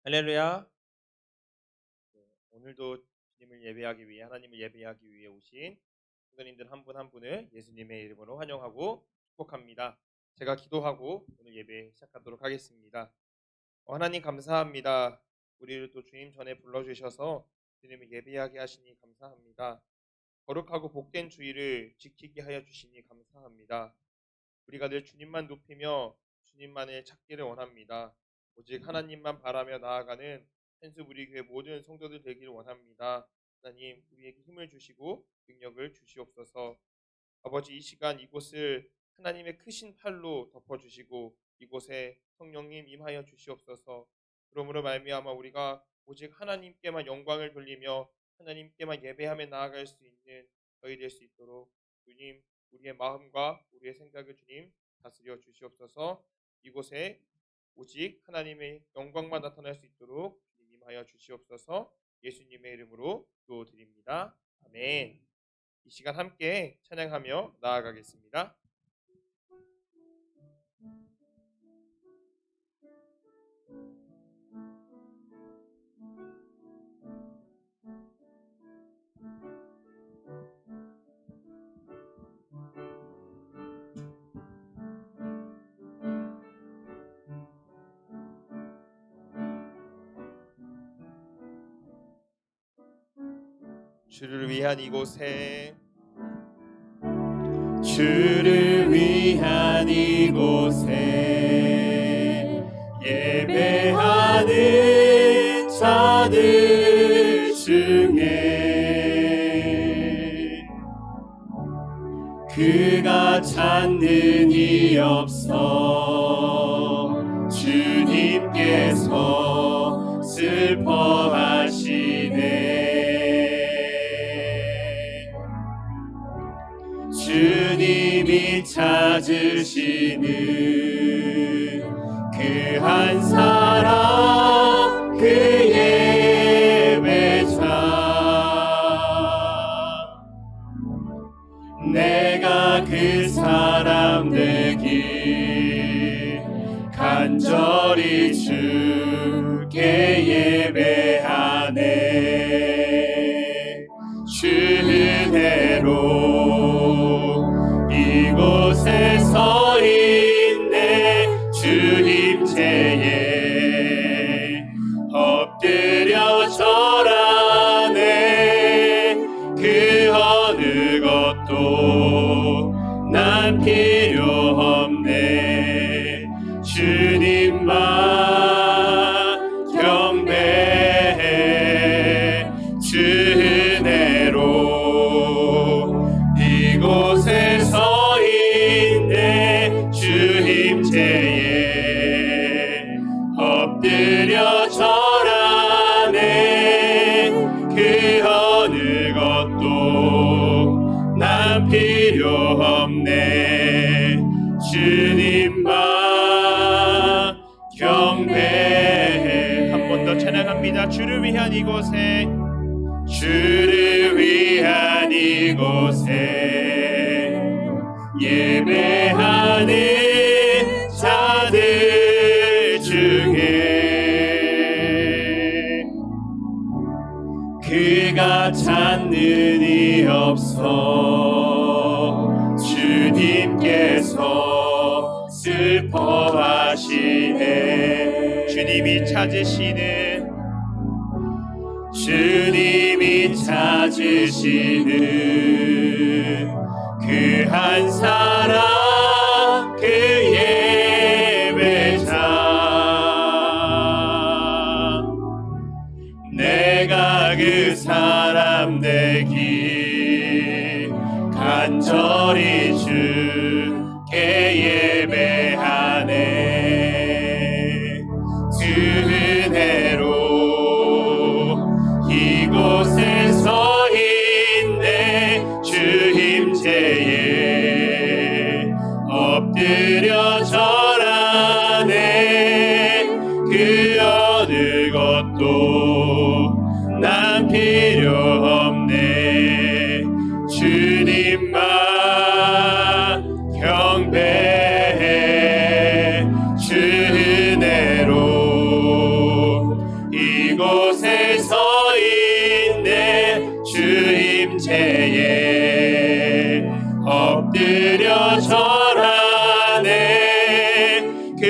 할렐루야. 오늘도 주님을 예배하기 위해 하나님을 예배하기 위해 오신 성도님들 한 분 한 분을 예수님의 이름으로 환영하고 축복합니다. 제가 기도하고 오늘 예배 시작하도록 하겠습니다. 하나님 감사합니다. 우리를 또 주님 전에 불러주셔서 주님을 예배하게 하시니 감사합니다. 거룩하고 복된 주일을 지키게 하여 주시니 감사합니다. 우리가 늘 주님만 높이며 주님만을 찾기를 원합니다. 오직 하나님만 바라며 나아가는 한수 우리 교회 모든 성도들 되기를 원합니다. 하나님 우리에게 힘을 주시고 능력을 주시옵소서. 아버지 이 시간 이곳을 하나님의 크신 팔로 덮어주시고 이곳에 성령님 임하여 주시옵소서. 그러므로 말미암아 우리가 오직 하나님께만 영광을 돌리며 하나님께만 예배하며 나아갈 수 있는 저희 될 수 있도록 주님 우리의 마음과 우리의 생각을 주님 다스려 주시옵소서. 이곳에 오직 하나님의 영광만 나타날 수 있도록 주님 임하여 주시옵소서. 예수님의 이름으로 기도드립니다. 아멘. 이 시간 함께 찬양하며 나아가겠습니다. 주를 위한 이곳에 주를 위한 이곳에 예배하는 자들 중에 그가 찾는 이 없어 주님께서 슬퍼하시네. 주님이 찾으시는 그 한 사람 그 예배자 내가 그 사람 되길 간절히 주께 예배하네. 주 은혜로 이곳에 서 있네. 주 임재에 엎드려 절하네. 그 어느 것도 난 필요 없네. 주님만 경배해. 주 은혜로 이곳에 서 있네. 주 임재에 엎드려 절하네. 그 어느 것도 난 필요 없네. 주님만 경배해. 한 번 더 찬양합니다. 주를 위한 이곳에 주를 위한 이곳에 예배하는 자들 중에 그가 찾는 이 없어 주님께서 슬퍼하시네. 주님이 찾으시는 그 한 사람 그 예배자 내가 그 사람 되길 간절히 주께 예배하네. 주 은혜로 이곳에 서 있네. 주 임재에 드려 절하네. 그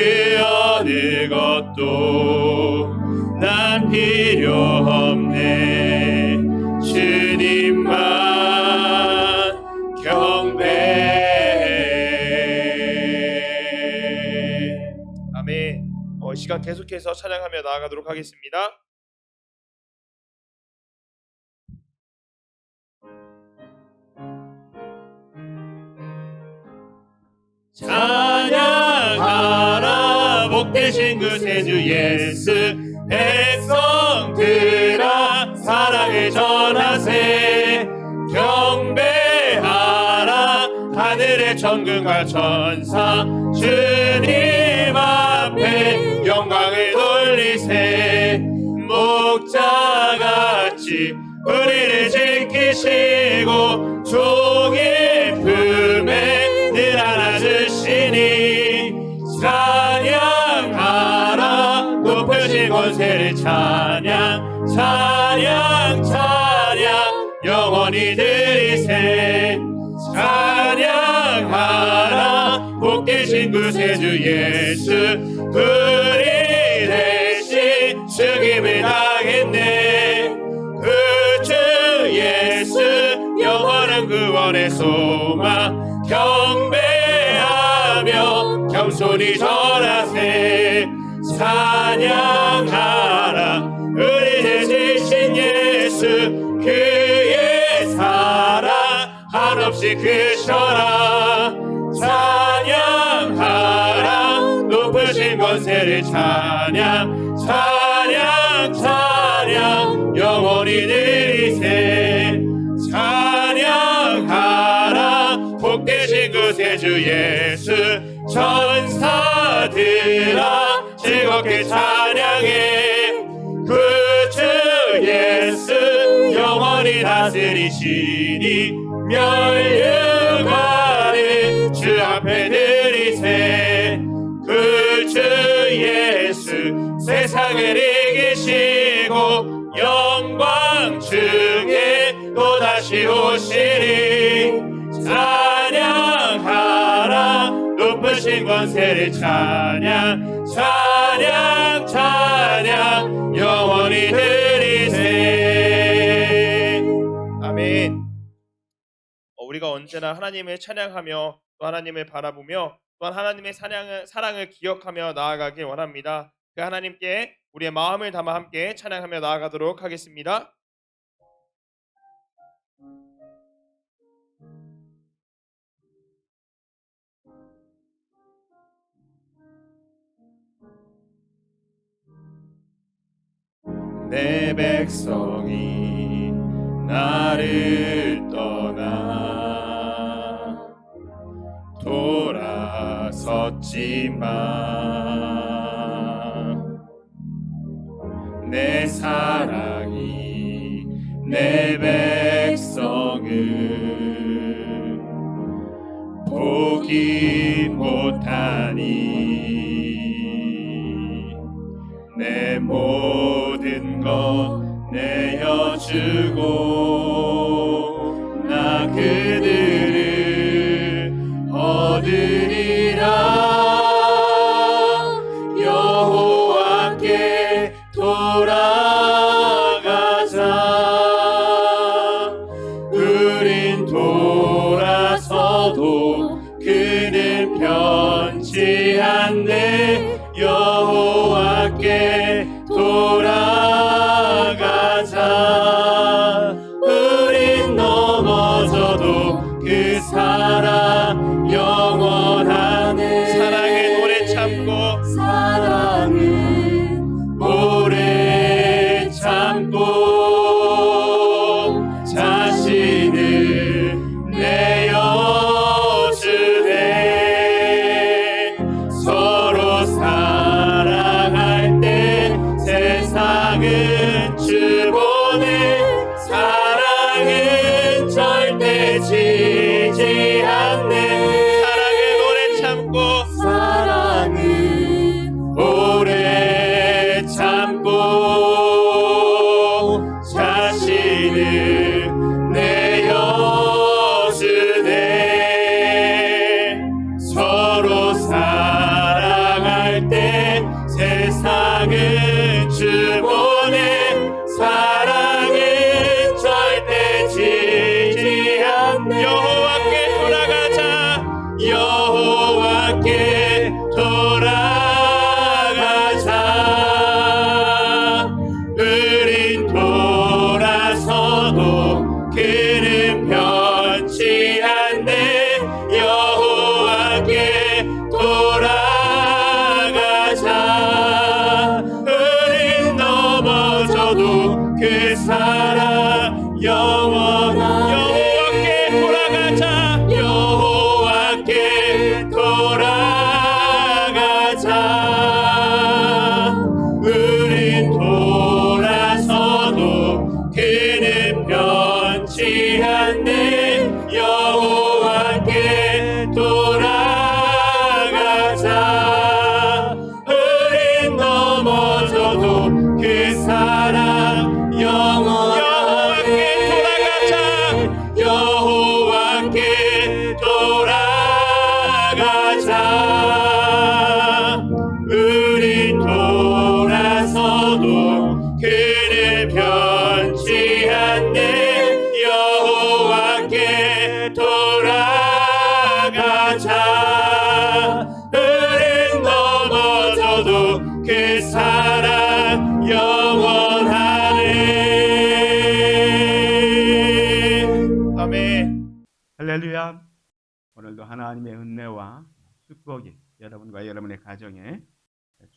어느 것도 난 필요 없네. 주님만 경배해. 아멘. 이 시간 계속해서 찬양하며 나아가도록 하겠습니다. 찬양하라 복되신 그 세주 예수. 백성들아 사랑을 전하세. 경배하라 하늘의 천군과 천사. 주님 앞에 영광을 돌리세. 목자같이 우리를 지키시고 종의 품에 늘 안아주시니. 찬양하라 높으신 권세를 찬양. 찬양 찬양 영원히 드리세. 찬양하라 복되신 구세주 예수. 우리 대신 죽임을 당했네. 그 주 예수 영원한 구원의 소망. 경배하며 겸손히 절하세. 찬양하라 우리 대신 예수. 그의 사랑 한없이 크셔라. 찬양하라 높으신 권세를 찬양. 찬양 찬양 영원히 드리세. 찬양하라 복되신 구세주 예수. 천사들아 즐겁게 찬양해. 그 주 예수 영원히 다스리시니. 멸류관을 주 앞에 드리세. 그 주 예수 세상을 이기시고 영광 중에 또다시 오시리. 찬양하라 높으신 권세를 찬양. 찬양 찬양 영원히 드리세. 아멘. 우리가 언제나 하나님을 찬양하며 또 하나님을 바라보며 또한 하나님의 사랑을 기억하며 나아가길 원합니다. 그 하나님께 우리의 마음을 담아 함께 찬양하며 나아가도록 하겠습니다. 내 백성이 나를 떠나 돌아섰지만 내 사랑이 내 백성을 보기 못하니. 내 모든 것 내어주고 나 그들을 얻으리라. 여호와께 돌아가자. 우린 돌아서도 그는 편치 않네. 여호와께 돌아가자. 우린 넘어져도 그 사랑 영원하네. 사랑의 노래 참고 사랑은 오래 참고 자신을 내어주네. 서로 사랑할 때 여호와께 돌아가자. 우린 돌아서도 그는 변치 않네. 여호와께 돌아가자. 우린 넘어져도 그 사랑 여호와께 돌아가자. 여호와께 돌아가자. 우린 돌아서도 그는 변치 않네. 여호와께 돌아가자. 우린 넘어져도 그 사랑 여호와께 돌아가자. 여호와께 돌아가자. 우린 돌아서도 그는 변치 않네. 여호와께 돌아가자. 우린 넘어져도 그 사랑 영원하네. 아멘. 할렐루야. 오늘도 하나님의 은혜와 축복이 여러분과 여러분의 가정에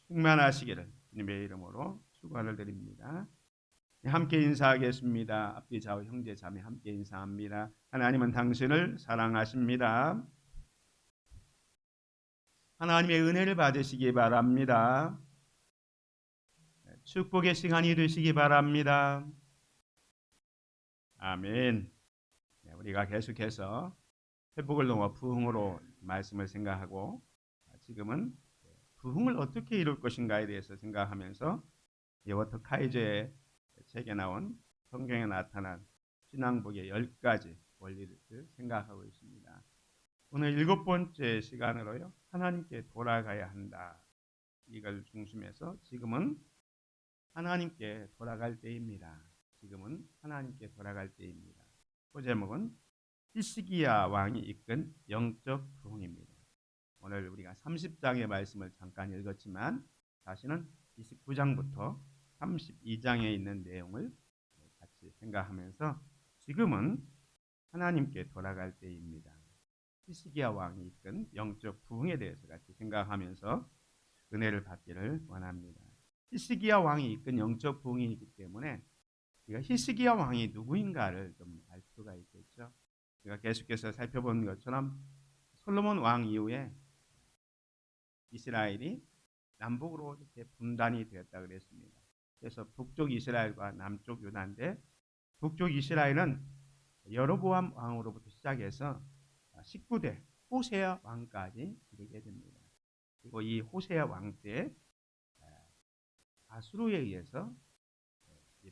충만하시기를 주님의 이름으로 축원을 드립니다. 함께 인사하겠습니다. 앞뒤 좌우 형제 자매 함께 인사합니다. 하나님은 당신을 사랑하십니다. 하나님의 은혜를 받으시기 바랍니다. 축복의 시간이 되시기 바랍니다. 아멘. 우리가 계속해서 회복을 넘어 부흥으로 말씀을 생각하고 지금은 부흥을 어떻게 이룰 것인가에 대해서 생각하면서 워터 카이저의 책에 나온 성경에 나타난 신앙복의 10가지 원리를 생각하고 있습니다. 오늘 7번째 시간으로요. 하나님께 돌아가야 한다. 이걸 중심해서 지금은 하나님께 돌아갈 때입니다. 지금은 하나님께 돌아갈 때입니다. 그 제목은 히스기야 왕이 이끈 영적 부흥입니다. 오늘 우리가 30장의 말씀을 잠깐 읽었지만 다시는 29장부터 32장에 있는 내용을 같이 생각하면서 지금은 하나님께 돌아갈 때입니다. 히스기야 왕이 이끈 영적 부흥에 대해서 같이 생각하면서 은혜를 받기를 원합니다. 히스기야 왕이 이끈 영적 부흥이기 때문에 우리가 히스기야 왕이 누구인가를 좀 알 필요가 있겠죠. 우리가 계속해서 살펴본 것처럼 솔로몬 왕 이후에 이스라엘이 남북으로 이렇게 분단이 되었다 그랬습니다. 그래서 북쪽 이스라엘과 남쪽 유다인데 북쪽 이스라엘은 여로보암 왕으로부터 시작해서 19대 호세아 왕까지 이르게 됩니다. 그리고 이 호세아 왕 때 아수르에 의해서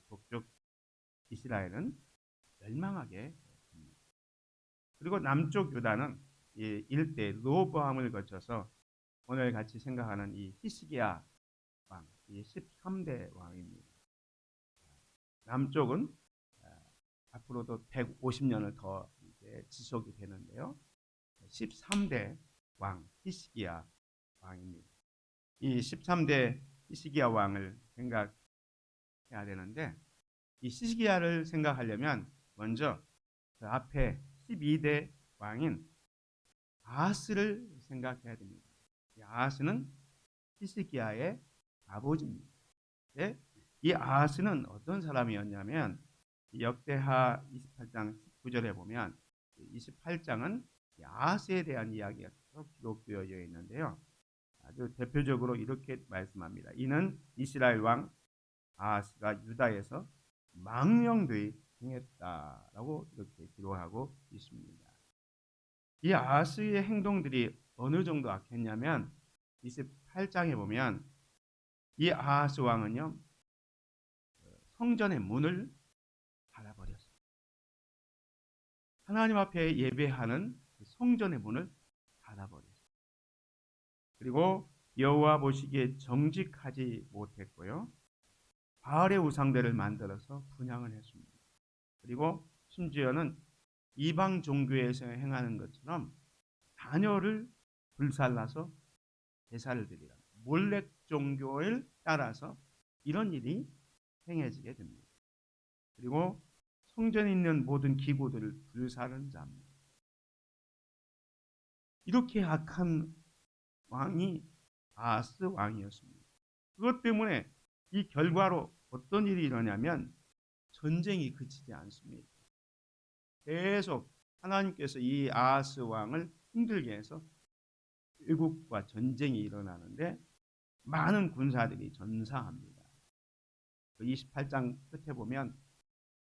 북쪽 이스라엘은 멸망하게 됩니다. 그리고 남쪽 유다는 이 일대 르호보암을 거쳐서 오늘 같이 생각하는 이 히스기야 왕, 이 13대 왕입니다. 남쪽은 앞으로도 150년을 더 이제 지속이 되는데요. 13대 왕 히스기야 왕입니다. 이 13대 히스기야 왕을 생각해야 되는데 이 히스기야를 생각하려면 먼저 그 앞에 12대 왕인 아하스를 생각해야 됩니다. 이 아하스는 히스기야의 아버지입니다. 네? 이 아하스는 어떤 사람이었냐면 역대하 28장 19절에 보면 28장은 아하스에 대한 이야기가 기록되어 있는데요. 아주 대표적으로 이렇게 말씀합니다. 이는 이스라엘 왕 아하스가 유다에서 망령되이 행했다라고 이렇게 기록하고 있습니다. 이 아하스의 행동들이 어느 정도 악했냐면 28장에 보면 이 아하스 왕은요 성전의 문을 닫아버렸어요. 하나님 앞에 예배하는 성전의 문을 닫아버렸어요. 그리고 여호와 보시기에 정직하지 못했고요. 바알의 우상들을 만들어서 분향을 했습니다. 그리고 심지어는 이방 종교에서 행하는 것처럼 자녀를 불살라서 제사를 드리라. 몰렉 종교를 따라서 이런 일이 행해지게 됩니다. 그리고 성전에 있는 모든 기구들을 불사른 자입니다. 이렇게 악한 왕이 아하스 왕이었습니다. 그것 때문에 이 결과로 어떤 일이 일어나냐면 전쟁이 그치지 않습니다. 계속 하나님께서 이 아하스 왕을 힘들게 해서 외국과 전쟁이 일어나는데 많은 군사들이 전사합니다. 28장 끝에 보면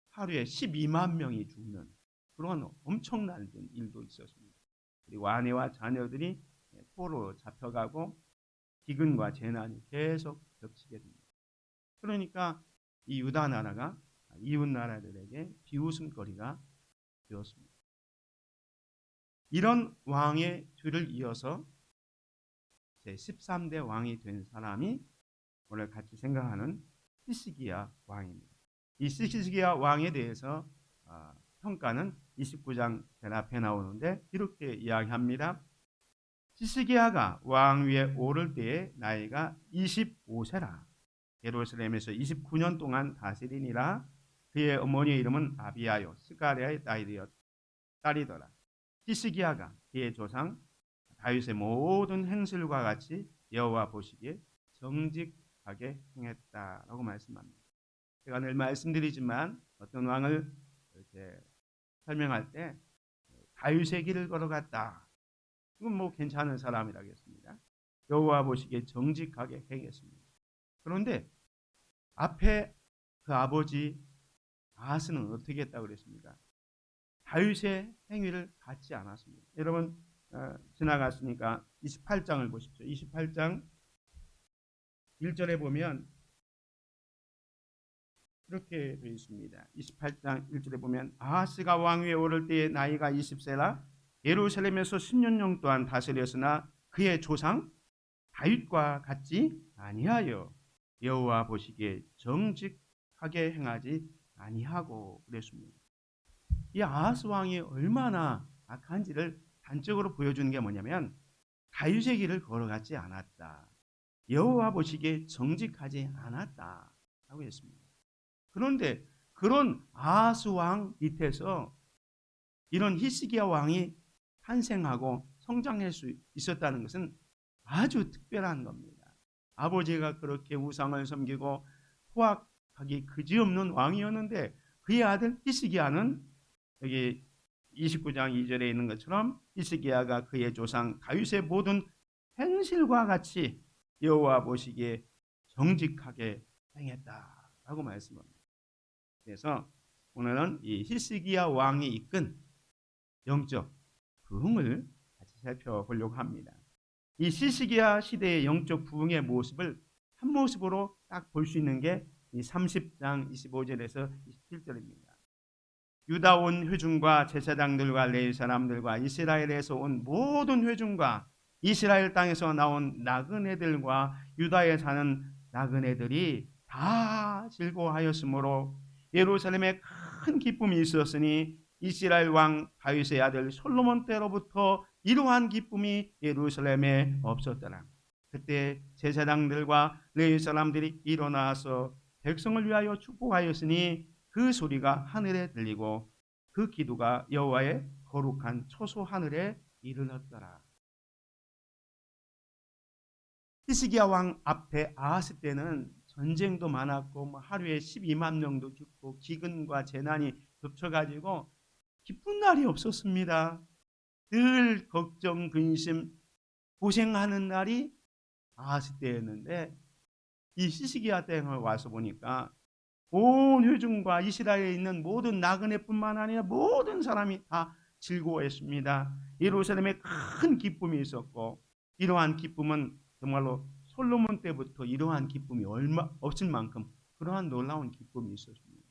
하루에 12만 명이 죽는 그런 엄청난 일도 있었습니다. 그리고 아내와 자녀들이 포로 잡혀가고 기근과 재난이 계속 겹치게 됩니다. 그러니까 이 유다 나라가 이웃 나라들에게 비웃음거리가 되었습니다. 이런 왕의 뒤를 이어서 제 13대 왕이 된 사람이 오늘 같이 생각하는 히스기야 왕입니다. 이 히스기야 왕에 대해서 평가는 29장 맨 앞에 나오는데 이렇게 이야기합니다. 히스기야가 왕위에 오를 때의 나이가 25세라. 예루살렘에서 29년 동안 다스리니라. 그의 어머니의 이름은 아비야요 스가랴의 딸이더라. 히스기야가 그의 조상 다윗의 모든 행실과 같이 여호와 보시기에 정직하게 행했다라고 말씀합니다. 제가 늘 말씀드리지만 어떤 왕을 이렇게 설명할 때 다윗의 길을 걸어갔다. 이건 뭐 괜찮은 사람이라겠습니다. 여호와 보시기에 정직하게 행했습니다. 그런데 앞에 그 아버지 아하스는 어떻게 했다고 그랬습니까? 다윗의 행위를 갖지 않았습니다. 여러분 지나갔으니까 28장을 보십시오. 28장 1절에 보면 이렇게 되어 있습니다. 28장 1절에 보면 아하스가 왕위에 오를 때의 나이가 20세라 예루살렘에서 10년 동안 다스렸으나 그의 조상 다윗과 같지 아니하여 여호와 보시기에 정직하게 행하지 아니하고 그랬습니다. 이 아하스 왕이 얼마나 악한지를 단적으로 보여주는 게 뭐냐면 다윗의 길을 걸어가지 않았다. 여호와 보시기에 정직하지 않았다라고 했습니다. 그런데 그런 아하스 왕 밑에서 이런 히스기야 왕이 탄생하고 성장할 수 있었다는 것은 아주 특별한 겁니다. 아버지가 그렇게 우상을 섬기고 포악하기 그지없는 왕이었는데 그의 아들 히스기야는 여기 29장 2절에 있는 것처럼 히스기야가 그의 조상 다윗의 모든 행실과 같이 여호와 보시기에 정직하게 행했다라고 말씀합니다. 그래서 오늘은 이 히스기야 왕이 이끈 영적 부흥을 같이 살펴보려고 합니다. 이 히스기야 시대의 영적 부흥의 모습을 한 모습으로 딱 볼 수 있는 게 이 30장 25절에서 27절입니다. 유다 온 회중과 제사장들과 레위 사람들과 이스라엘에서 온 모든 회중과 이스라엘 땅에서 나온 나그네들과 유다에 사는 나그네들이 다 즐거워하였으므로 예루살렘에 큰 기쁨이 있었으니 이스라엘 왕 다윗의 아들 솔로몬 때로부터 이러한 기쁨이 예루살렘에 없었더라. 그때 제사장들과 레위 사람들이 일어나서 백성을 위하여 축복하였으니 그 소리가 하늘에 들리고 그 기도가 여호와의 거룩한 초소 하늘에 이르렀더라. 히스기야 왕 앞에 아하스 때는 전쟁도 많았고 하루에 12만 명도 죽고 기근과 재난이 겹쳐가지고 기쁜 날이 없었습니다. 늘 걱정, 근심, 고생하는 날이 아하스 때였는데 이 히스기야 때에 와서 보니까 온 회중과 이스라엘에 있는 모든 나그네뿐만 아니라 모든 사람이 다 즐거워했습니다. 예루살렘에 큰 기쁨이 있었고 이러한 기쁨은 정말로 솔로몬 때부터 이러한 기쁨이 없을 만큼 그러한 놀라운 기쁨이 있었습니다.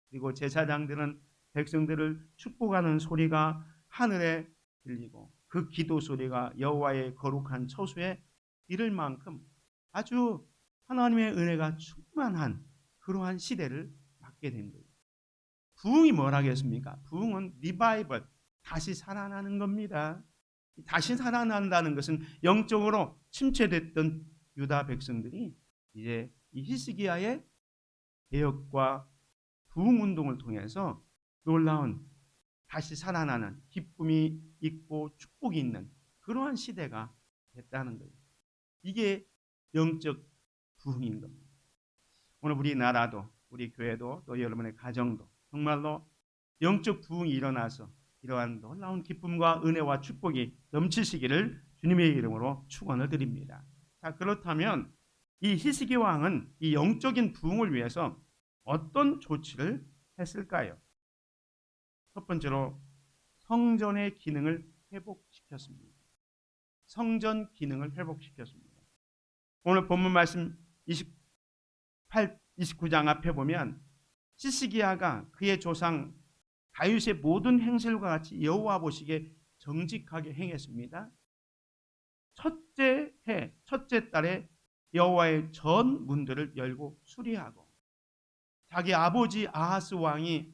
그리고 제사장들은 백성들을 축복하는 소리가 하늘에 들리고 그 기도 소리가 여호와의 거룩한 처소에 이를 만큼 아주 하나님의 은혜가 충만한 그러한 시대를 맞게 된 거예요. 부흥이 뭐라겠습니까? 부흥은 리바이벌, 다시 살아나는 겁니다. 다시 살아난다는 것은 영적으로 침체됐던 유다 백성들이 이제 이 히스기야의 개혁과 부흥 운동을 통해서 놀라운 다시 살아나는 기쁨이 있고 축복이 있는 그러한 시대가 됐다는 거예요. 이게 영적 부흥인 겁니다. 오늘 우리나라도 우리 교회도 또 여러분의 가정도 정말로 영적 부흥이 일어나서 이러한 놀라운 기쁨과 은혜와 축복이 넘치시기를 주님의 이름으로 축원을 드립니다. 자, 그렇다면 이 히스기 왕은 이 영적인 부흥을 위해서 어떤 조치를 했을까요? 첫 번째로 성전의 기능을 회복시켰습니다. 성전 기능을 회복시켰습니다. 오늘 본문 말씀 29장 앞에 보면 히스기야가 그의 조상 다윗의 모든 행실과 같이 여호와 보시기에 정직하게 행했습니다. 첫째 해, 첫째 달에 여호와의 전 문들을 열고 수리하고 자기 아버지 아하스 왕이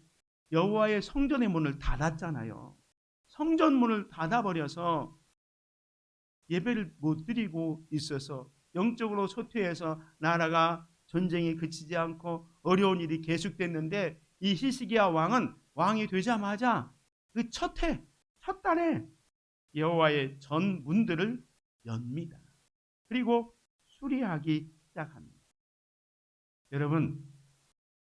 여호와의 성전의 문을 닫았잖아요. 성전 문을 닫아버려서 예배를 못 드리고 있어서 영적으로 쇠퇴해서 나라가 전쟁이 그치지 않고 어려운 일이 계속됐는데 이 히스기야 왕은 왕이 되자마자 그 첫 해, 첫 달에 여호와의 전 문들을 엽니다. 그리고 수리하기 시작합니다. 여러분,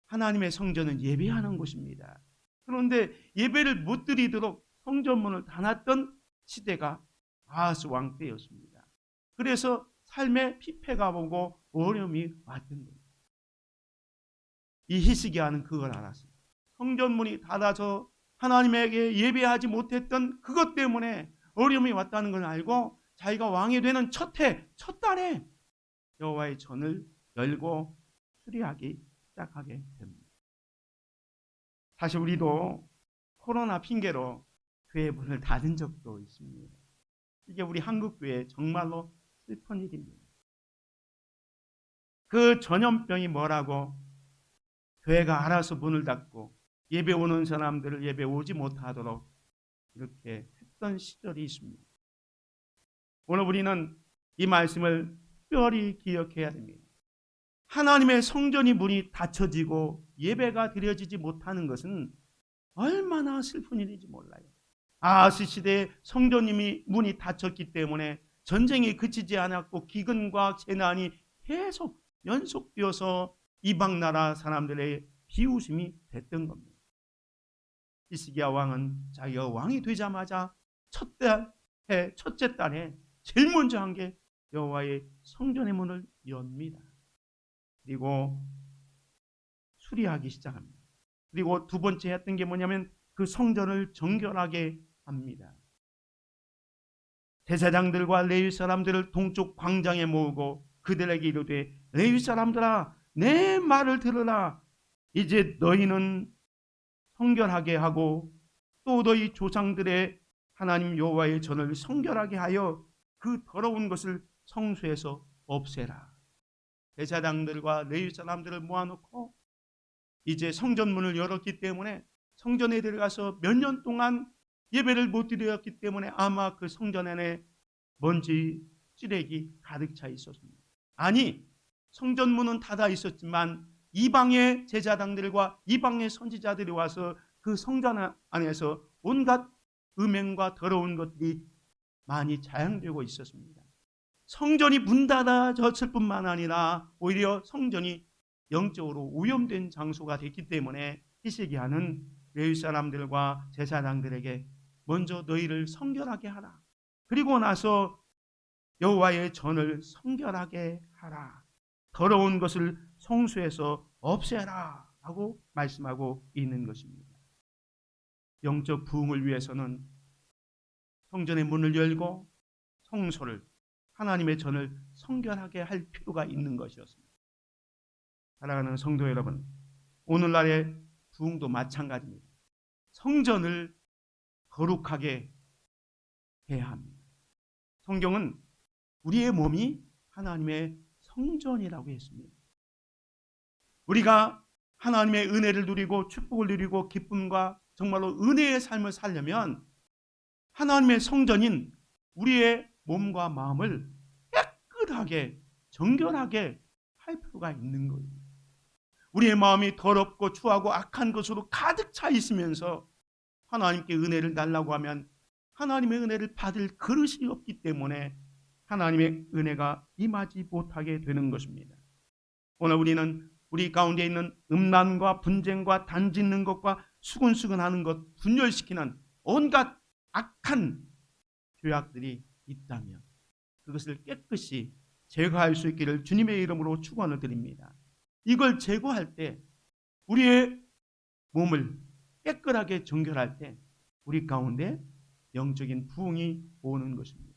하나님의 성전은 예배하는 곳입니다. 그런데 예배를 못 드리도록 성전문을 닫았던 시대가 아하스 왕 때였습니다. 그래서 삶에 피폐가 오고 어려움이 왔던 거예요. 이 히스기야는 그걸 알았어요. 성전문이 닫아서 하나님에게 예배하지 못했던 그것 때문에 어려움이 왔다는 걸 알고 자기가 왕이 되는 첫 해, 첫 달에 여호와의 전을 열고 수리하기 시작하게 됩니다. 사실 우리도 코로나 핑계로 교회 문을 닫은 적도 있습니다. 이게 우리 한국교회 정말로 슬픈 일입니다. 그 전염병이 뭐라고 교회가 알아서 문을 닫고 예배 오는 사람들을 예배 오지 못하도록 이렇게 했던 시절이 있습니다. 오늘 우리는 이 말씀을 특별히 기억해야 됩니다. 하나님의 성전이 문이 닫혀지고 예배가 드려지지 못하는 것은 얼마나 슬픈 일인지 몰라요. 아하스 시대에 성전님이 문이 닫혔기 때문에 전쟁이 그치지 않았고 기근과 재난이 계속 연속되어서 이방 나라 사람들의 비웃음이 됐던 겁니다. 히스기야 왕은 자기가 왕이 되자마자 첫째 달에 제일 먼저 한 게 여호와의 성전의 문을 엽니다. 그리고 수리하기 시작합니다. 그리고 두 번째 했던 게 뭐냐면 그 성전을 정결하게 합니다. 제사장들과 레위 사람들을 동쪽 광장에 모으고 그들에게 이르되 레위 사람들아 내 말을 들으라. 이제 너희는 성결하게 하고 또 너희 조상들의 하나님 여호와의 전을 성결하게 하여 그 더러운 것을 성소에서 없애라. 제사장들과 레위 사람들을 모아놓고 이제 성전문을 열었기 때문에 성전에 들어가서 몇 년 동안 예배를 못 드렸기 때문에 아마 그 성전 안에 먼지, 쓰레기 가득 차 있었습니다. 아니, 성전문은 닫아 있었지만 이방의 제사장들과 이방의 선지자들이 와서 그 성전 안에서 온갖 음행과 더러운 것들이 많이 자양되고 있었습니다. 성전이 문 닫아졌을 뿐만 아니라 오히려 성전이 영적으로 오염된 장소가 됐기 때문에 히스기야는 레위 사람들과 제사장들에게 먼저 너희를 성결하게 하라. 그리고 나서 여호와의 전을 성결하게 하라. 더러운 것을 성소에서 없애라 하고 말씀하고 있는 것입니다. 영적 부흥을 위해서는 성전의 문을 열고 성소를 하나님의 전을 성결하게 할 필요가 있는 것이었습니다. 사랑하는 성도 여러분, 오늘날의 부흥도 마찬가지입니다. 성전을 거룩하게 해야 합니다. 성경은 우리의 몸이 하나님의 성전이라고 했습니다. 우리가 하나님의 은혜를 누리고 축복을 누리고 기쁨과 정말로 은혜의 삶을 살려면 하나님의 성전인 우리의 몸과 마음을 깨끗하게 정결하게 할 필요가 있는 거예요. 우리의 마음이 더럽고 추하고 악한 것으로 가득 차 있으면서 하나님께 은혜를 달라고 하면 하나님의 은혜를 받을 그릇이 없기 때문에 하나님의 은혜가 임하지 못하게 되는 것입니다. 오늘 우리는 우리 가운데 있는 음란과 분쟁과 단짓는 것과 수근수근하는 것, 분열시키는 온갖 악한 죄악들이 있다면 그것을 깨끗이 제거할 수 있기를 주님의 이름으로 축원을 드립니다. 이걸 제거할 때 우리의 몸을 깨끗하게 정결할 때 우리 가운데 영적인 부흥이 오는 것입니다.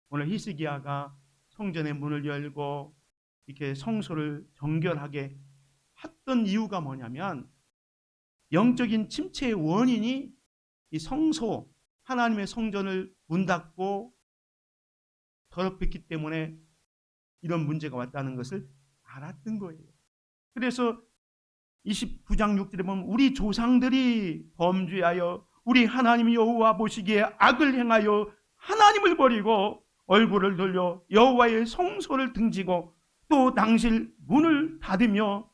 오늘 히스기야가 성전의 문을 열고 이렇게 성소를 정결하게 했던 이유가 뭐냐면 영적인 침체의 원인이 이 성소, 하나님의 성전을 문 닫고 더럽혔기 때문에 이런 문제가 왔다는 것을 알았던 거예요. 그래서 29장 6절에 보면 우리 조상들이 범죄하여 우리 하나님 여호와 보시기에 악을 행하여 하나님을 버리고 얼굴을 돌려 여호와의 성소를 등지고 또 당실 문을 닫으며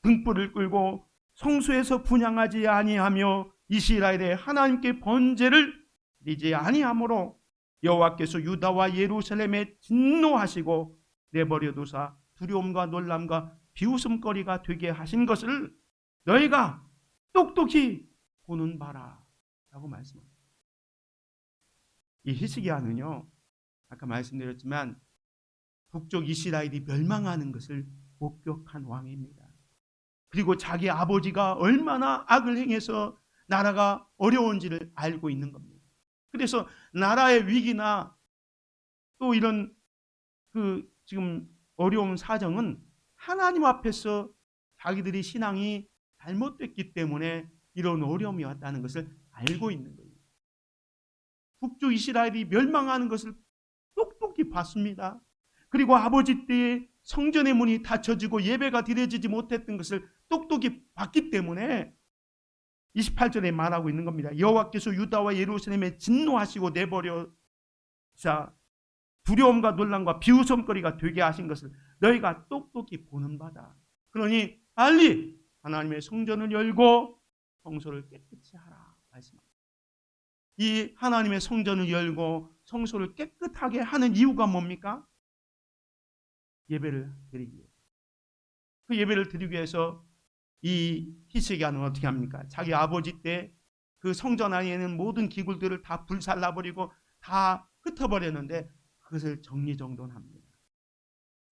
등불을 끌고 성소에서 분향하지 아니하며 이스라엘의 하나님께 번제를 드리지 아니하므로 여호와께서 유다와 예루살렘에 진노하시고 내버려 두사 두려움과 놀람과 비웃음거리가 되게 하신 것을 너희가 똑똑히 보는 바라 라고 말씀합니다. 이 히스기야는요, 아까 말씀드렸지만 북쪽 이스라엘이 멸망하는 것을 목격한 왕입니다. 그리고 자기 아버지가 얼마나 악을 행해서 나라가 어려운지를 알고 있는 겁니다. 그래서 나라의 위기나 또 이런 지금 어려운 사정은 하나님 앞에서 자기들이 신앙이 잘못됐기 때문에 이런 어려움이 왔다는 것을 알고 있는 거예요. 북쪽 이스라엘이 멸망하는 것을 똑똑히 봤습니다. 그리고 아버지 때에 성전의 문이 닫혀지고 예배가 드려지지 못했던 것을 똑똑히 봤기 때문에 28절에 말하고 있는 겁니다. 여호와께서 유다와 예루살렘에 진노하시고 내버려자 두려움과 놀람과 비웃음거리가 되게 하신 것을 너희가 똑똑히 보는 바다. 그러니 빨리 하나님의 성전을 열고 성소를 깨끗이 하라 말씀합니다. 이 하나님의 성전을 열고 성소를 깨끗하게 하는 이유가 뭡니까? 예배를 드리기 위해서. 그 예배를 드리기 위해서 이 히스기야는 어떻게 합니까? 자기 아버지 때 그 성전 안에 있는 모든 기구들을 다 불살라버리고 다 흩어버렸는데 그것을 정리정돈합니다.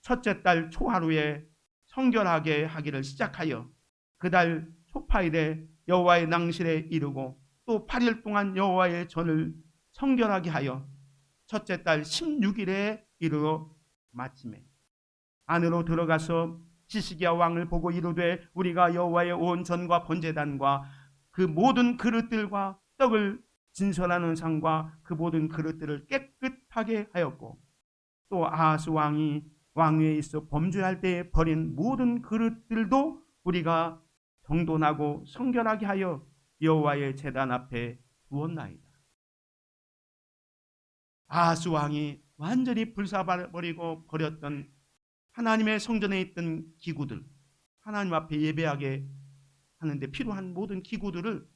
첫째 달 초하루에 성결하게 하기를 시작하여 그 달 초파일에 여호와의 낭실에 이르고 또 8일 동안 여호와의 전을 성결하게 하여 첫째 달 16일에 이르러 마침에 안으로 들어가서 히스기야 왕을 보고 이르되 우리가 여호와의 온 전과 번제단과 그 모든 그릇들과 떡을 진설하는 상과 그 모든 그릇들을 깨끗하게 하였고 또 아하스 왕이 왕위에 있어 범죄할 때에 버린 모든 그릇들도 우리가 정돈하고 성결하게 하여 여호와의 제단 앞에 두었나이다. 아하스 왕이 완전히 불사버리고 버렸던 하나님의 성전에 있던 기구들, 하나님 앞에 예배하게 하는데 필요한 모든 기구들을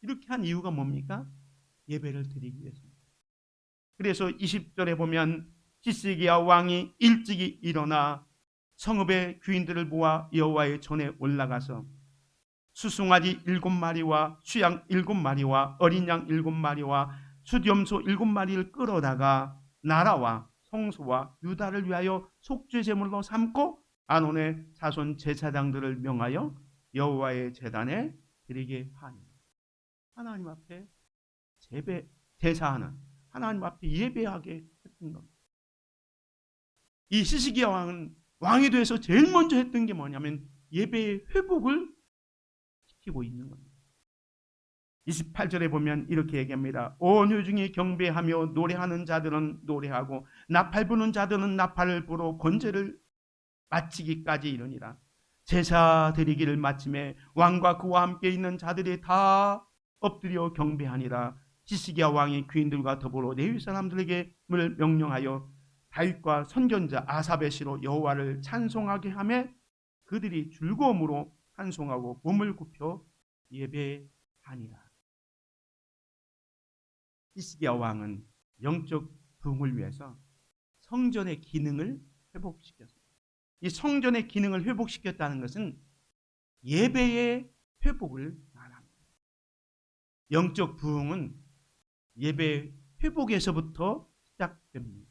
이렇게 한 이유가 뭡니까? 예배를 드리기 위해서입니다. 그래서 20절에 보면 히스기야 왕이 일찍이 일어나 성읍의 귀인들을 모아 여호와의 전에 올라가서 수송아지 7마리와 수양 7마리와 어린 양 7마리와 수염소 7마리를 끌어다가 나라와 성소와 유다를 위하여 속죄 제물로 삼고 아논의 자손 제사장들을 명하여 여호와의 제단에 드리게 하니 하나님 앞에 제사하는 하나님 앞에 예배하게 했던 겁니다. 이 히스기야 왕은 왕이 돼서 제일 먼저 했던 게 뭐냐면 예배의 회복을 시키고 있는 겁니다. 28절에 보면 이렇게 얘기합니다. 온 유중이 경배하며 노래하는 자들은 노래하고 나팔 부는 자들은 나팔을 불어 번제를 마치기까지 이르니라. 제사 드리기를 마침에 왕과 그와 함께 있는 자들이 다 엎드려 경배하니라. 히스기야 왕이 귀인들과 더불어 레위 사람들에게 명령하여 다윗과 선견자 아삽의 시로 여호와를 찬송하게 하며 그들이 즐거움으로 찬송하고 몸을 굽혀 예배하니라. 히스기야 왕은 영적 부흥을 위해서 성전의 기능을 회복시켰습니다. 이 성전의 기능을 회복시켰다는 것은 예배의 회복을 말합니다. 영적 부흥은 예배 회복에서부터 시작됩니다.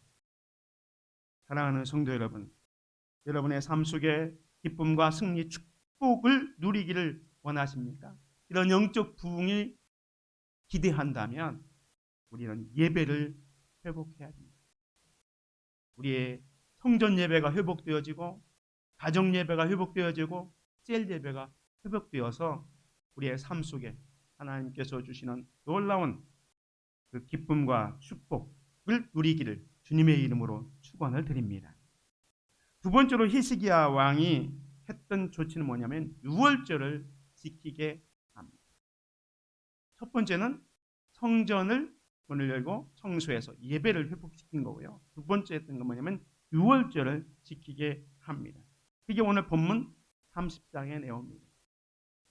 사랑하는 성도 여러분, 여러분의 삶 속에 기쁨과 승리, 축복을 누리기를 원하십니까? 이런 영적 부흥이 기대한다면 우리는 예배를 회복해야 합니다. 우리의 성전 예배가 회복되어지고 가정 예배가 회복되어지고 셀 예배가 회복되어서 우리의 삶 속에 하나님께서 주시는 놀라운 그 기쁨과 축복을 누리기를 주님의 이름으로 축원을 드립니다. 두 번째로 히스기야 왕이 했던 조치는 뭐냐면 유월절을 지키게 합니다. 첫 번째는 성전을 문을 열고 청소해서 예배를 회복시킨 거고요. 두 번째 했던 건 뭐냐면 유월절을 지키게 합니다. 그게 오늘 본문 30장의 내용입니다.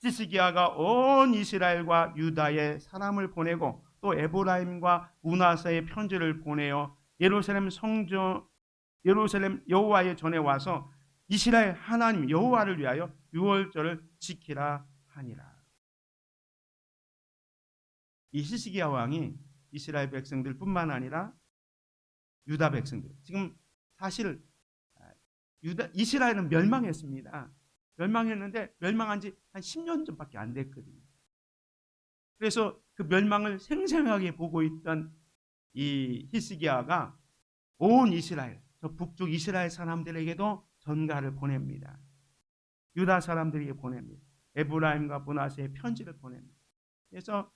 히스기야가 온 이스라엘과 유다의 사람을 보내고 또 에브라임과 므낫세의 편지를 보내어 예루살렘 여호와의 전에 와서 이스라엘 하나님 여호와를 위하여 유월절을 지키라 하니라. 이 히스기야 왕이 이스라엘 백성들뿐만 아니라 유다 백성들, 지금 사실 이스라엘은 멸망했습니다. 멸망했는데 멸망한 지 한 10년 전밖에 안 됐거든요. 그래서 그 멸망을 생생하게 보고 있던 이 히스기야가 온 이스라엘, 저 북쪽 이스라엘 사람들에게도 전가를 보냅니다. 유다 사람들에게 보냅니다. 에브라임과 므낫세의 편지를 보냅니다. 그래서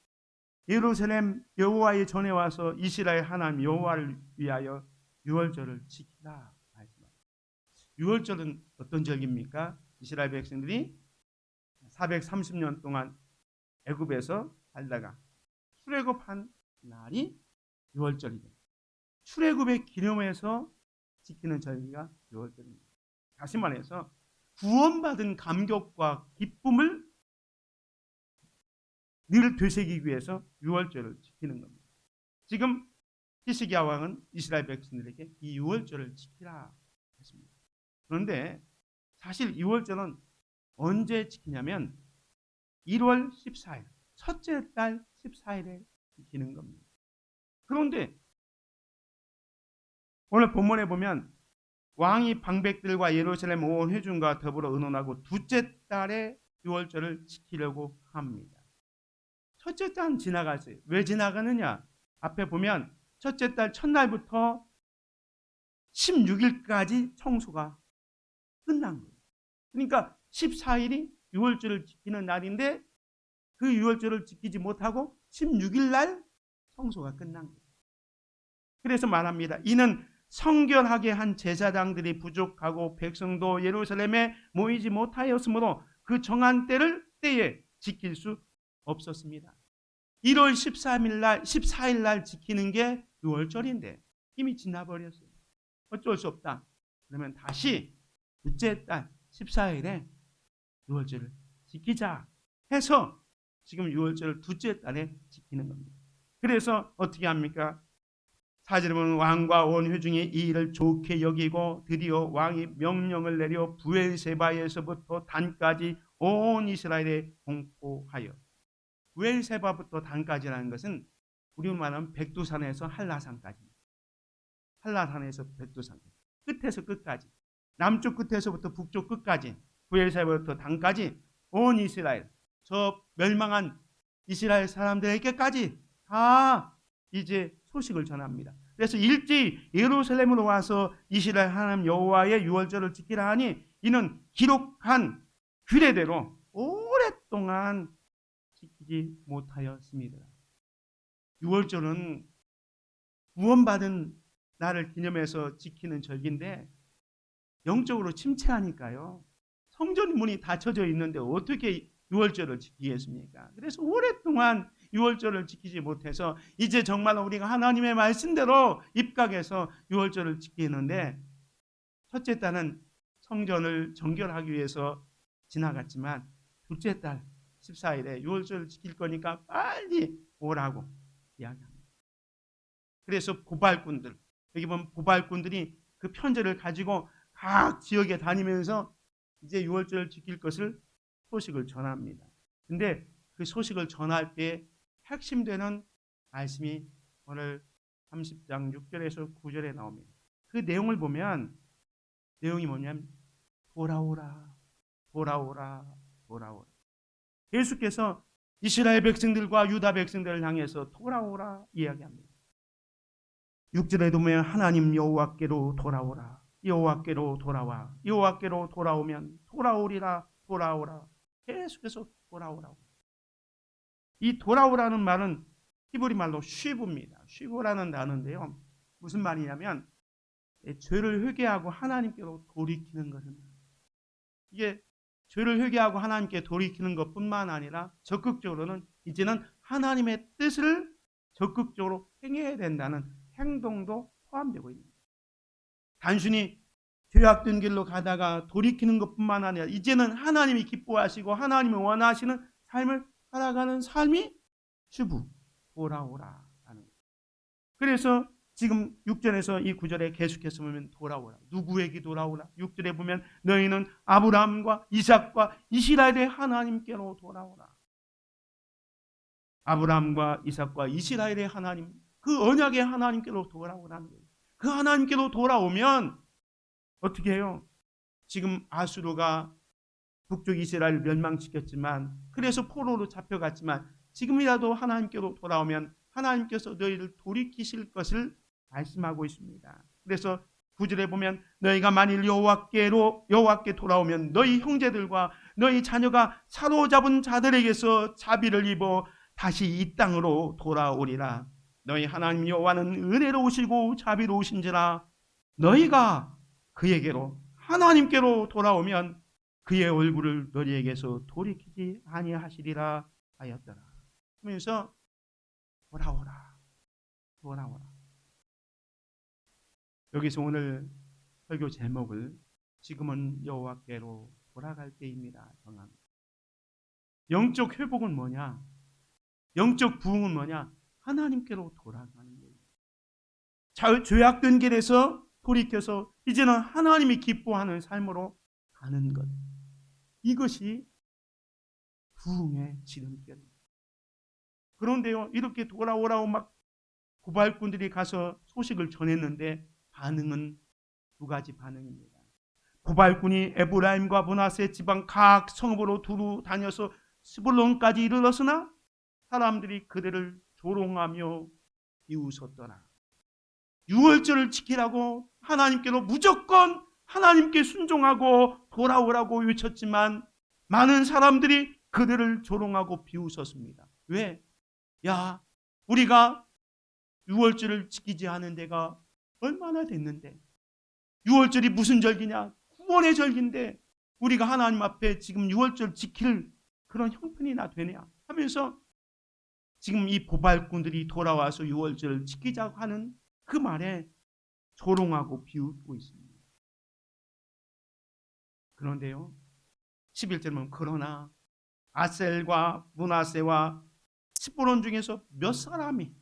예루살렘 여호와의 전에 와서 이스라엘 하나님 여호와를 위하여 유월절을 지키라 말씀합니다. 유월절은 어떤 절기입니까? 이스라엘 백성들이 430년 동안 애굽에서 살다가 출애굽한 날이 유월절이죠. 출애굽의 기념해서 지키는 절기가 유월절입니다. 다시 말해서 구원받은 감격과 기쁨을 늘 되새기기 위해서 유월절을 지키는 겁니다. 지금 히스기야 왕은 이스라엘 백성들에게 이 유월절을 지키라 했습니다. 그런데 사실 유월절은 언제 지키냐면 1월 14일, 첫째 달 14일에 지키는 겁니다. 그런데 오늘 본문에 보면 왕이 방백들과 예루살렘 온 회중과 더불어 의논하고 둘째 달에 유월절을 지키려고 합니다. 첫째 달은 지나갔어요. 왜 지나가느냐? 앞에 보면 첫째 달 첫날부터 16일까지 청소가 끝난 거예요. 그러니까 14일이 유월절을 지키는 날인데 그 유월절을 지키지 못하고 16일 날 청소가 끝난 거예요. 그래서 말합니다. 이는 성결하게 한 제사장들이 부족하고 백성도 예루살렘에 모이지 못하였으므로 그 정한 때에 지킬 수 없었습니다. 1월 14일 날 지키는 게 유월절인데 이미 지나버렸어요. 어쩔 수 없다. 그러면 다시 둘째 달 14일에 유월절을 지키자 해서 지금 유월절을 둘째 달에 지키는 겁니다. 그래서 어떻게 합니까? 4절에 보면 왕과 온 회중이 이 일을 좋게 여기고 드디어 왕이 명령을 내려 브엘세바에서부터 단까지 온 이스라엘에 공포하여. 브엘세바부터 단까지라는 것은 우리로 말하면 백두산에서 한라산까지, 한라산에서 백두산 끝에서 끝까지, 남쪽 끝에서부터 북쪽 끝까지, 브엘세바부터 단까지 온 이스라엘, 저 멸망한 이스라엘 사람들에게까지 다 이제 소식을 전합니다. 그래서 일제히 예루살렘으로 와서 이스라엘 하나님 여호와의 유월절을 지키라 하니 이는 기록한 규례대로 오랫동안 지키지 못하였습니다. 유월절은 구원받은 날을 기념해서 지키는 절기인데 영적으로 침체하니까요. 성전 문이 닫혀져 있는데 어떻게 유월절을 지키겠습니까? 그래서 오랫동안 유월절을 지키지 못해서 이제 정말로 우리가 하나님의 말씀대로 입각해서 유월절을 지키는데, 첫째 딸은 성전을 정결하기 위해서 지나갔지만 둘째 딸 14일에 유월절을 지킬 거니까 빨리 오라고 이야기합니다. 그래서 고발꾼들, 여기 보면 고발꾼들이 그 편지를 가지고 각 지역에 다니면서 이제 유월절을 지킬 것을 소식을 전합니다. 근데 그 소식을 전할 때 핵심되는 말씀이 오늘 30장 6절에서 9절에 나옵니다. 그 내용을 보면 내용이 뭐냐면 돌아오라, 돌아오라, 돌아오라. 예수께서 이스라엘 백성들과 유다 백성들을 향해서 돌아오라 이야기합니다. 6절에 보면 하나님 여호와께로 돌아오라, 여호와께로 돌아와, 여호와께로 돌아오면 돌아오리라, 돌아오라. 계속해서 돌아오라고. 이 돌아오라는 말은 히브리 말로 쉬브입니다. 쉬브라는 단어인데요, 무슨 말이냐면 죄를 회개하고 하나님께로 돌이키는 것을 말합니다. 이게 죄를 회개하고 하나님께 돌이키는 것뿐만 아니라 적극적으로는 이제는 하나님의 뜻을 적극적으로 행해야 된다는 행동도 포함되고 있습니다. 단순히 죄악된 길로 가다가 돌이키는 것뿐만 아니라 이제는 하나님이 기뻐하시고 하나님이 원하시는 삶을 살아가는 삶이 슈브, 돌아오라 하는 거예요. 그래서 지금 6절에서 이 9절에 계속해서 보면 돌아오라. 누구에게 돌아오라? 6절에 보면 너희는 아브라함과 이삭과 이스라엘의 하나님께로 돌아오라. 아브라함과 이삭과 이스라엘의 하나님, 그 언약의 하나님께로 돌아오라는 거예요. 그 하나님께로 돌아오면 어떻게 해요? 지금 아수르가 북쪽 이스라엘을 멸망시켰지만, 그래서 포로로 잡혀갔지만 지금이라도 하나님께로 돌아오면 하나님께서 너희를 돌이키실 것을 말씀하고 있습니다. 그래서 9절에 보면 너희가 만일 여호와께 돌아오면 너희 형제들과 너희 자녀가 사로잡은 자들에게서 자비를 입어 다시 이 땅으로 돌아오리라. 너희 하나님 여호와는 은혜로우시고 자비로우신지라. 너희가 그에게로 하나님께로 돌아오면 그의 얼굴을 너희에게서 돌이키지 아니하시리라 하였더라. 그러면서 돌아오라, 돌아오라. 여기서 오늘 설교 제목을 지금은 여호와께로 돌아갈 때입니다 정합니다. 영적 회복은 뭐냐? 영적 부흥은 뭐냐? 하나님께로 돌아가는 거예요. 죄악된 길에서 돌이켜서 이제는 하나님이 기뻐하는 삶으로 가는 것. 이것이 부흥의 지름길입니다. 그런데요, 이렇게 돌아오라고 막 고발꾼들이 가서 소식을 전했는데 반응은 두 가지 반응입니다. 고발꾼이 에브라임과 므낫세 지방 각 성읍으로 두루 다녀서 스불론까지 이르렀으나 사람들이 그들을 조롱하며 비웃었더라. 유월절을 지키라고 하나님께로 무조건 하나님께 순종하고 돌아오라고 외쳤지만 많은 사람들이 그들을 조롱하고 비웃었습니다. 왜? 야, 우리가 유월절을 지키지 않은 데가 얼마나 됐는데, 유월절이 무슨 절기냐? 구원의 절기인데 우리가 하나님 앞에 지금 유월절 지킬 그런 형편이나 되냐 하면서 지금 이 고발꾼들이 돌아와서 유월절을 지키자고 하는 그 말에 조롱하고 비웃고 있습니다. 그런데요, 11절에 보면 그러나 아셀과 므낫세와 스불론 중에서 몇 사람이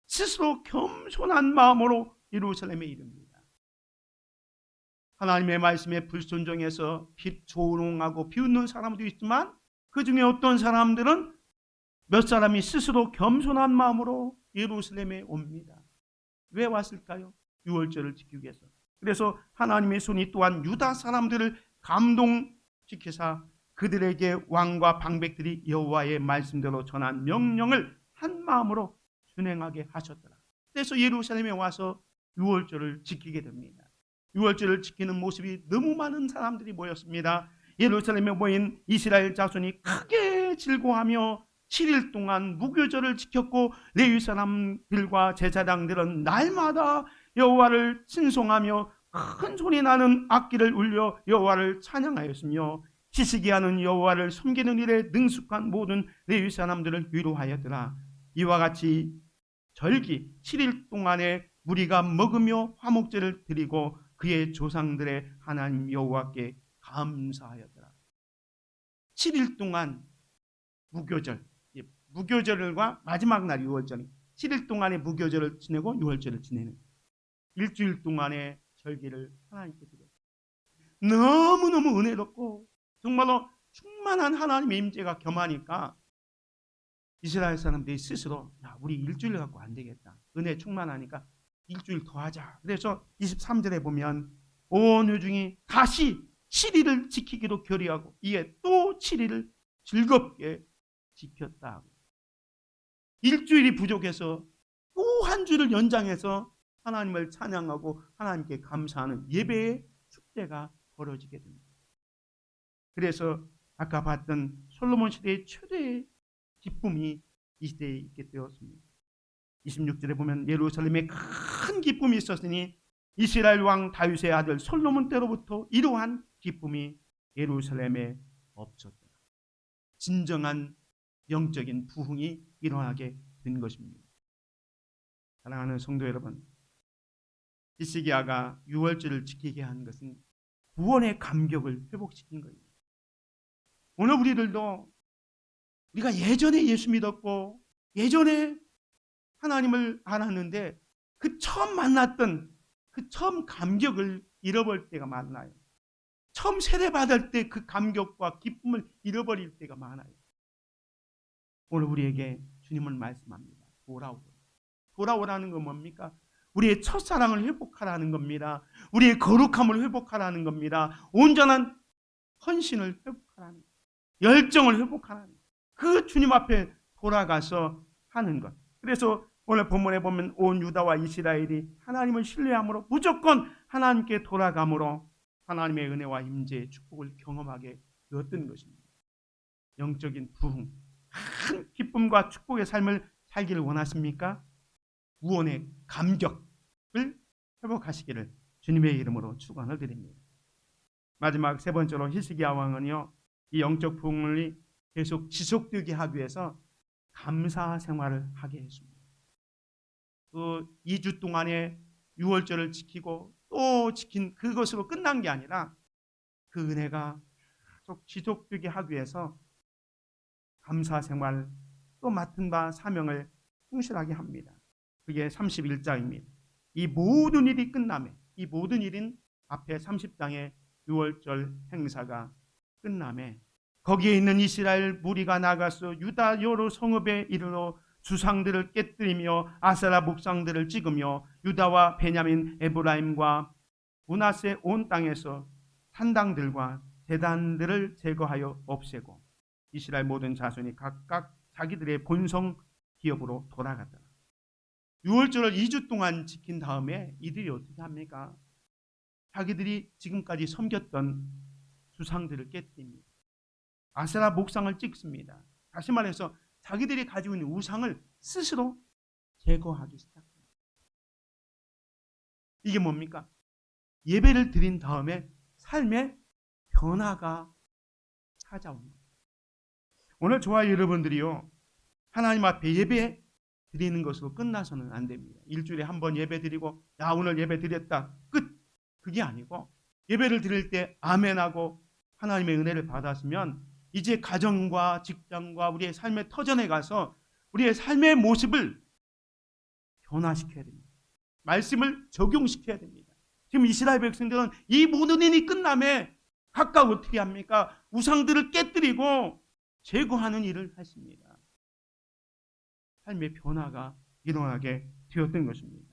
스스로 겸손한 마음으로 예루살렘에 이릅니다. 하나님의 말씀에 불순종해서 조롱하고 비웃는 사람도 있지만 그 중에 어떤 사람들은 몇 사람이 스스로 겸손한 마음으로 예루살렘에 옵니다. 왜 왔을까요? 유월절을 지키기 위해서. 그래서 하나님의 손이 또한 유다 사람들을 감동시키사 그들에게 왕과 방백들이 여호와의 말씀대로 전한 명령을 한 마음으로 준행하게 하셨더라. 그래서 예루살렘에 와서 유월절을 지키게 됩니다. 유월절을 지키는 모습이 너무 많은 사람들이 모였습니다. 예루살렘에 모인 이스라엘 자손이 크게 즐거워하며 7일 동안 무교절을 지켰고 레위 사람들과 제사장들은 날마다 여호와를 찬송하며 큰 소리 나는 악기를 울려 여호와를 찬양하였으며 히스기야는 여호와를 섬기는 일에 능숙한 모든 레위 사람들을 위로하였더라. 이와 같이 절기 7일 동안에 무리가 먹으며 화목제를 드리고 그의 조상들의 하나님 여호와께 감사하였더라. 7일 동안 무교절, 무교절과 마지막 날 6월절, 7일 동안의 무교절을 지내고 6월절을 지내는 일주일 동안의 절기를 하나님께 드렸어요. 너무너무 은혜롭고 정말로 충만한 하나님의 임재가 겸하니까 이스라엘 사람들이 스스로 우리 일주일 갖고 안 되겠다. 은혜 충만하니까 일주일 더 하자. 그래서 23절에 보면 온 회중이 다시 7일을 지키기로 결의하고 이에 또 7일을 즐겁게 지켰다. 일주일이 부족해서 또 한 주를 연장해서 하나님을 찬양하고 하나님께 감사하는 예배의 축제가 벌어지게 됩니다. 그래서 아까 봤던 솔로몬 시대의 최대의 기쁨이 이 시대에 있게 되었습니다. 26절에 보면 예루살렘에 큰 기쁨이 있었으니 이스라엘 왕 다윗의 아들 솔로몬 때로부터 이러한 기쁨이 예루살렘에 없었다. 진정한 영적인 부흥이 일어나게 된 것입니다. 사랑하는 성도 여러분, 히스기야가 유월절을 지키게 한 것은 구원의 감격을 회복시킨 거예요. 오늘 우리가 예전에 예수 믿었고 예전에 하나님을 알았는데 그 처음 만났던 그 처음 감격을 잃어버릴 때가 많아요. 처음 세례받을 때 그 감격과 기쁨을 잃어버릴 때가 많아요. 오늘 우리에게 주님은 말씀합니다. 돌아오라는 건 뭡니까? 우리의 첫사랑을 회복하라는 겁니다. 우리의 거룩함을 회복하라는 겁니다. 온전한 헌신을 회복하라는 것, 열정을 회복하라는 것, 그 주님 앞에 돌아가서 하는 것. 그래서 오늘 본문에 보면 온 유다와 이스라엘이 하나님을 신뢰함으로 무조건 하나님께 돌아감으로 하나님의 은혜와 임재의 축복을 경험하게 되었던 것입니다. 영적인 부흥, 큰 기쁨과 축복의 삶을 살기를 원하십니까? 구원의 감격을 회복하시기를 주님의 이름으로 축원을 드립니다. 마지막 세 번째로 히스기야 왕은요, 이 영적 부흥을 계속 지속되게 하기 위해서 감사 생활을 하게 했습니다. 그 2주 동안의 6월절을 지키고 또 지킨 그것으로 끝난 게 아니라 그 은혜가 계속 지속되게 하기 위해서 감사 생활 또 맡은 바 사명을 충실하게 합니다. 그게 31장입니다. 이 모든 일이 끝남에, 이 모든 일인 앞에 30장의 6월절 행사가 끝남에 거기에 있는 이스라엘 무리가 나가서 유다 여러 성읍에 이르러 주상들을 깨뜨리며 아세라 목상들을 찍으며 유다와 베냐민, 에브라임과 므낫세 온 땅에서 산당들과 제단들을 제거하여 없애고 이스라엘 모든 자손이 각각 자기들의 본성 기업으로 돌아갔다. 6월절을 2주 동안 지킨 다음에 이들이 어떻게 합니까? 자기들이 지금까지 섬겼던 주상들을 깨뜨립니다. 아세라 목상을 찍습니다. 다시 말해서 자기들이 가지고 있는 우상을 스스로 제거하기 시작합니다. 이게 뭡니까? 예배를 드린 다음에 삶의 변화가 찾아옵니다. 오늘 저와 여러분들이요, 하나님 앞에 예배 드리는 것으로 끝나서는 안 됩니다. 일주일에 한 번 예배 드리고 오늘 예배 드렸다 끝. 그게 아니고 예배를 드릴 때 아멘하고 하나님의 은혜를 받았으면 이제 가정과 직장과 우리의 삶의 터전에 가서 우리의 삶의 모습을 변화시켜야 됩니다. 말씀을 적용시켜야 됩니다. 지금 이스라엘 백성들은 이 모든 일이 끝남에 각각 어떻게 합니까? 우상들을 깨뜨리고 제거하는 일을 했습니다. 삶의 변화가 일어나게 되었던 것입니다.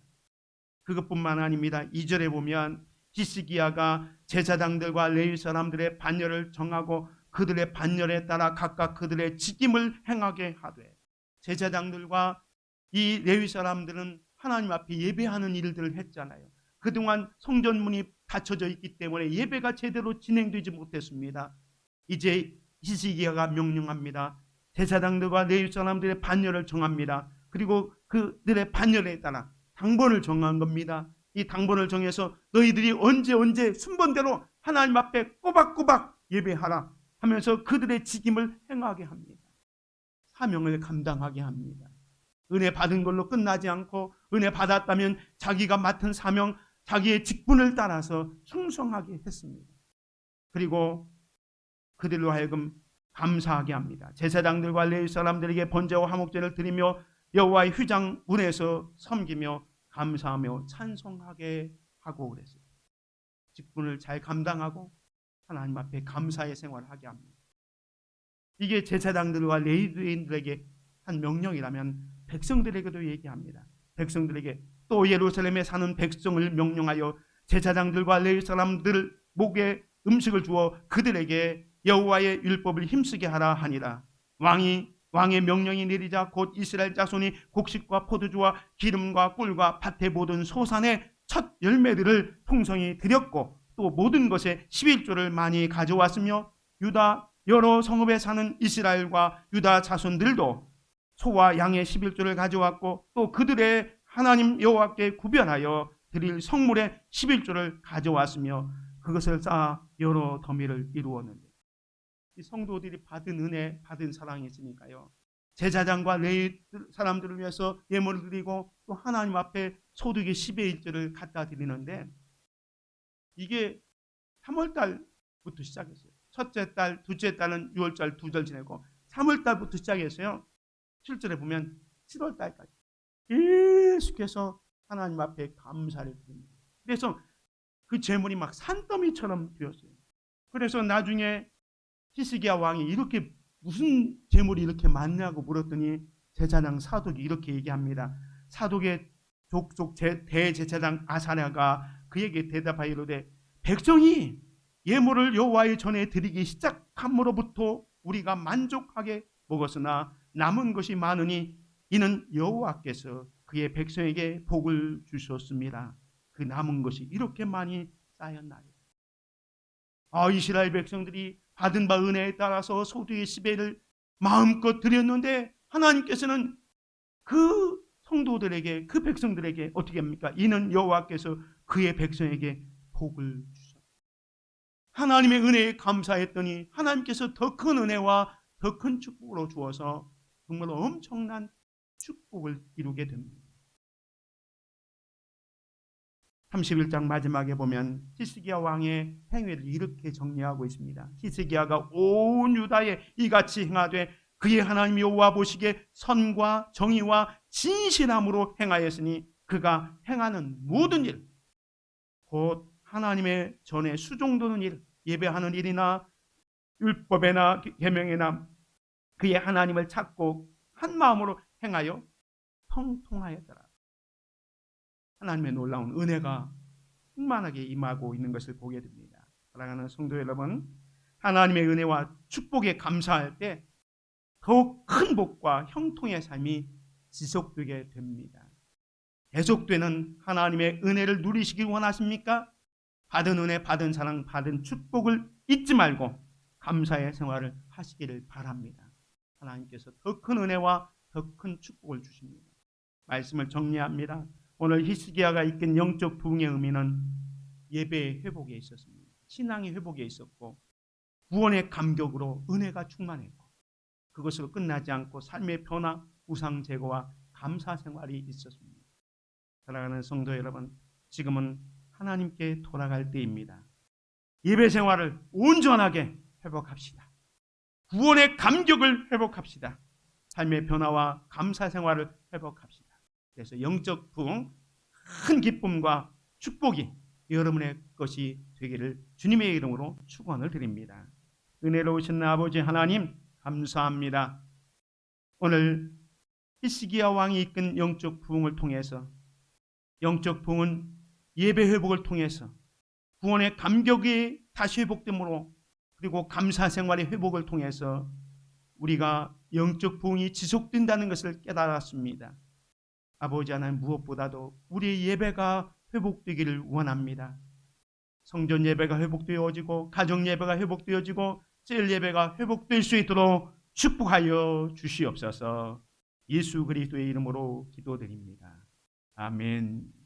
그것뿐만 아닙니다. 2절에 보면 히스기야가 제사장들과 레위 사람들의 반열을 정하고 그들의 반열에 따라 각각 그들의 직임을 행하게 하되, 제사장들과 이 레위 사람들은 하나님 앞에 예배하는 일들을 했잖아요. 그동안 성전문이 닫혀져 있기 때문에 예배가 제대로 진행되지 못했습니다. 이제 히스기야가 명령합니다. 제사장들과 레위 사람들의 반열을 정합니다. 그리고 그들의 반열에 따라 당번을 정한 겁니다. 이 당번을 정해서 너희들이 언제 순번대로 하나님 앞에 꼬박꼬박 예배하라. 하면서 그들의 직임을 행하게 합니다. 사명을 감당하게 합니다. 은혜 받은 걸로 끝나지 않고 은혜 받았다면 자기가 맡은 사명, 자기의 직분을 따라서 충성하게 했습니다. 그리고 그들로 하여금 감사하게 합니다. 제사장들과 레위 사람들에게 번제와 화목제를 드리며 여호와의 휘장 문에서 섬기며 감사하며 찬송하게 하고 그랬어요. 직분을 잘 감당하고 하나님 앞에 감사의 생활을 하게 합니다. 이게 제사장들과 레위인들에게 한 명령이라면 백성들에게도 얘기합니다. 백성들에게 또 예루살렘에 사는 백성을 명령하여 제사장들과 레위 사람들 목에 음식을 주어 그들에게 여호와의 율법을 힘쓰게 하라 하니라. 왕의 명령이 내리자 곧 이스라엘 자손이 곡식과 포도주와 기름과 꿀과 밭의 모든 소산의 첫 열매들을 풍성히 드렸고 또 모든 것에 11조를 많이 가져왔으며 유다 여러 성읍에 사는 이스라엘과 유다 자손들도 소와 양의 11조를 가져왔고 또 그들의 하나님 여호와께 구별하여 드릴 성물의 11조를 가져왔으며 그것을 쌓아 여러 더미를 이루었는데, 이 성도들이 받은 은혜, 받은 사랑이 있으니까요, 제사장과 레위 사람들을 위해서 예물을 드리고 또 하나님 앞에 소득의 10의 1조를 갖다 드리는데, 이게 3월달부터 시작했어요. 첫째 달, 둘째 달은 6월달 2절 지내고 3월달부터 시작했어요. 실제로 보면 7월달까지 계속해서 하나님 앞에 감사를 드립니다. 그래서 그 재물이 막 산더미처럼 되었어요. 그래서 나중에 히스기야 왕이 이렇게 무슨 재물이 이렇게 많냐고 물었더니 제사장 사독이 이렇게 얘기합니다. 사독의 족속 대제사장 아사랴가 그에게 대답하여 이르되 백성이 예물을 여호와의 전에 드리기 시작함으로부터 우리가 만족하게 먹었으나 남은 것이 많으니 이는 여호와께서 그의 백성에게 복을 주셨습니다. 그 남은 것이 이렇게 많이 쌓였나이다. 이스라엘 백성들이 받은 바 은혜에 따라서 소득의 10배를 마음껏 드렸는데 하나님께서는 그 성도들에게, 그 백성들에게 어떻게 합니까? 이는 여호와께서 그의 백성에게 복을 주셨다. 하나님의 은혜에 감사했더니 하나님께서 더 큰 은혜와 더 큰 축복으로 주어서 정말 엄청난 축복을 이루게 됩니다. 31장 마지막에 보면 히스기야 왕의 행위를 이렇게 정리하고 있습니다. 히스기야가 온 유다에 이같이 행하되 그의 하나님 여호와 보시기에 선과 정의와 진실함으로 행하였으니 그가 행하는 모든 일, 곧 하나님의 전에 수종드는 일, 예배하는 일이나 율법에나 계명에나 그의 하나님을 찾고 한 마음으로 행하여 형통하였더라. 하나님의 놀라운 은혜가 충만하게 임하고 있는 것을 보게 됩니다. 사랑하는 성도 여러분, 하나님의 은혜와 축복에 감사할 때 더욱 큰 복과 형통의 삶이 지속되게 됩니다. 계속되는 하나님의 은혜를 누리시길 원하십니까? 받은 은혜, 받은 사랑, 받은 축복을 잊지 말고 감사의 생활을 하시기를 바랍니다. 하나님께서 더 큰 은혜와 더 큰 축복을 주십니다. 말씀을 정리합니다. 오늘 히스기야가 이끈 영적 부흥의 의미는 예배의 회복에 있었습니다. 신앙의 회복에 있었고 구원의 감격으로 은혜가 충만했고 그것으로 끝나지 않고 삶의 변화, 우상 제거와 감사 생활이 있었습니다. 사랑하는 성도 여러분, 지금은 하나님께 돌아갈 때입니다. 예배 생활을 온전하게 회복합시다. 구원의 감격을 회복합시다. 삶의 변화와 감사 생활을 회복합시다. 그래서 영적 부흥, 큰 기쁨과 축복이 여러분의 것이 되기를 주님의 이름으로 축원을 드립니다. 은혜로우신 아버지 하나님 감사합니다. 오늘 히스기야 왕이 이끈 영적 부흥을 통해서, 영적 부흥은 예배 회복을 통해서 구원의 감격이 다시 회복됨으로, 그리고 감사 생활의 회복을 통해서 우리가 영적 부흥이 지속된다는 것을 깨달았습니다. 아버지 하나님, 무엇보다도 우리의 예배가 회복되기를 원합니다. 성전 예배가 회복되어지고 가정 예배가 회복되어지고 셀 예배가 회복될 수 있도록 축복하여 주시옵소서. 예수 그리스도의 이름으로 기도드립니다. 아멘.